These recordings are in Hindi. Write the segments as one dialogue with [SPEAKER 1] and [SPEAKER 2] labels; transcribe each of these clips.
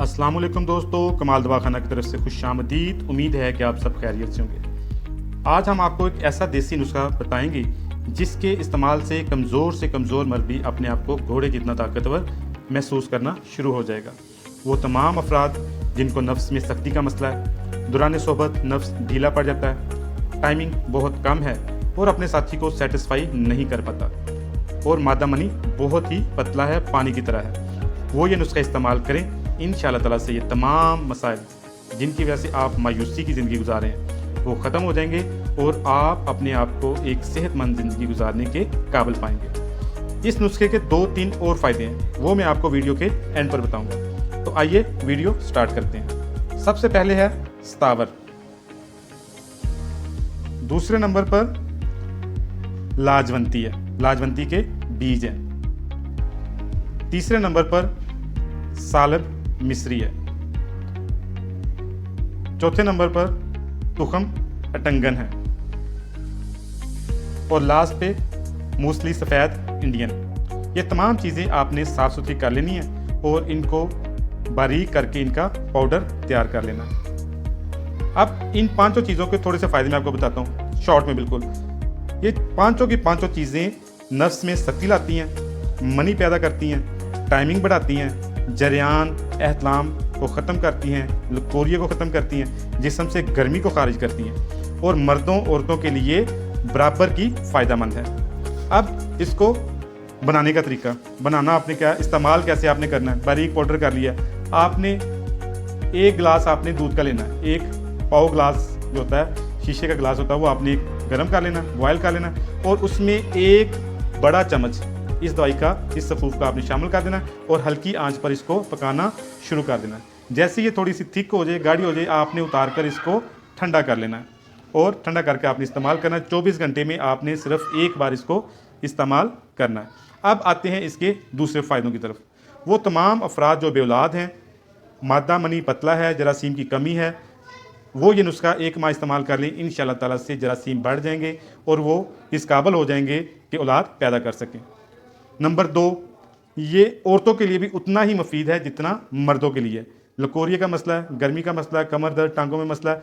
[SPEAKER 1] अस्सलाम वालेकुम दोस्तों, कमाल दवाखाना की तरफ से खुशामदीद। उम्मीद है कि आप सब खैरियत से होंगे। आज हम आपको एक ऐसा देसी नुस्खा बताएंगे जिसके इस्तेमाल से कमज़ोर मर्द भी अपने आप को घोड़े जितना ताकतवर महसूस करना शुरू हो जाएगा। वो तमाम अफराद जिनको नफ्स में सख्ती का मसला है, दौरान सोहबत नफ्स ढीला पड़ जाता है, टाइमिंग बहुत कम है और अपने साथी को सेटिस्फाई नहीं कर पाता और मादा मनी बहुत ही पतला है, पानी की तरह है, वो ये नुस्खा इस्तेमाल करें। इंशाअल्लाह ताला से ये तमाम मसाइल जिनकी वजह से आप मायूसी की ज़िंदगी गुजार रहे हैं वो ख़त्म हो जाएंगे और आप अपने आप को एक सेहतमंद ज़िंदगी गुजारने के काबिल पाएंगे। इस नुस्खे के 2-3 और फ़ायदे हैं, वो मैं आपको वीडियो के एंड पर बताऊंगा। तो आइए वीडियो स्टार्ट करते हैं। सबसे पहले है सतावर, दूसरे नंबर पर लाजवंती है, लाजवंती के बीज हैं, तीसरे नंबर पर सालब मिस्री है, चौथे नंबर पर तुखम अटंगन है और लास्ट पे मूसली सफ़ेद इंडियन। ये तमाम चीज़ें आपने साफ़ सुथरी कर लेनी है और इनको बारीक करके इनका पाउडर तैयार कर लेना है। अब इन पांचों चीज़ों के थोड़े से फ़ायदे मैं आपको बताता हूँ शॉर्ट में बिल्कुल। ये पांचों की पांचों चीज़ें नफ्स में सख्ती लाती हैं, मनी पैदा करती हैं, टाइमिंग बढ़ाती हैं, जरियान एहतलाम को ख़त्म करती हैं, लकोरिया को ख़त्म करती हैं, जिस्म से गर्मी को खारिज करती हैं और मर्दों औरतों के लिए बराबर की फ़ायदेमंद है। अब इसको बनाने का तरीका, बनाना आपने क्या, इस्तेमाल कैसे आपने करना है। बारीक पाउडर कर लिया आपने, 1 गिलास आपने दूध का लेना है, 1 पाव ग्लास जो होता है शीशे का गिलास होता है वो आपने गर्म कर लेना, बॉयल कर लेना और उसमें 1 बड़ा चम्मच इस दवाई का, इस सफूफ का आपने शामिल कर देना और हल्की आंच पर इसको पकाना शुरू कर देना। जैसे ये थोड़ी सी थिक हो जाए, गाढ़ी हो जाए, आपने उतार कर इसको ठंडा कर लेना है और ठंडा करके आपने इस्तेमाल करना है। 24 घंटे में आपने सिर्फ 1 बार इसको इस्तेमाल करना है। अब आते हैं इसके दूसरे फ़ायदों की तरफ। वो तमाम अफराद जो बेऔलाद हैं, मादा मनी पतला है, जरासीम की कमी है, वो ये नुस्खा 1 माह इस्तेमाल कर लें। इंशाअल्लाह ताला से जरासीम बढ़ जाएंगे और वो इस काबिल हो जाएंगे कि औलाद पैदा कर सकें। नंबर 2, ये औरतों के लिए भी उतना ही मुफीद है जितना मर्दों के लिए। लकोरिया का मसला है, गर्मी का मसला है, कमर दर्द, टांगों में मसला है,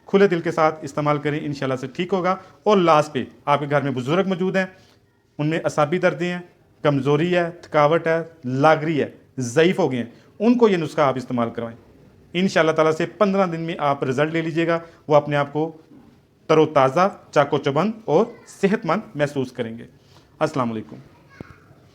[SPEAKER 1] खुले दिल के साथ इस्तेमाल करें, इंशाल्लाह से ठीक होगा। और लास्ट पे आपके घर में बुजुर्ग मौजूद हैं, उनमें असाबी दर्दें हैं, कमज़ोरी है, थकावट है, लागरी है, ज़ईफ़ हो गए हैं, उनको ये नुस्खा आप इस्तेमाल करवाएं। इंशाअल्लाह ताला से 15 दिन में आप रिज़ल्ट ले लीजिएगा। वो अपने आप को तरोताज़ा, चाको चौबंद और सेहतमंद महसूस करेंगे। अस्सलाम वालेकुम।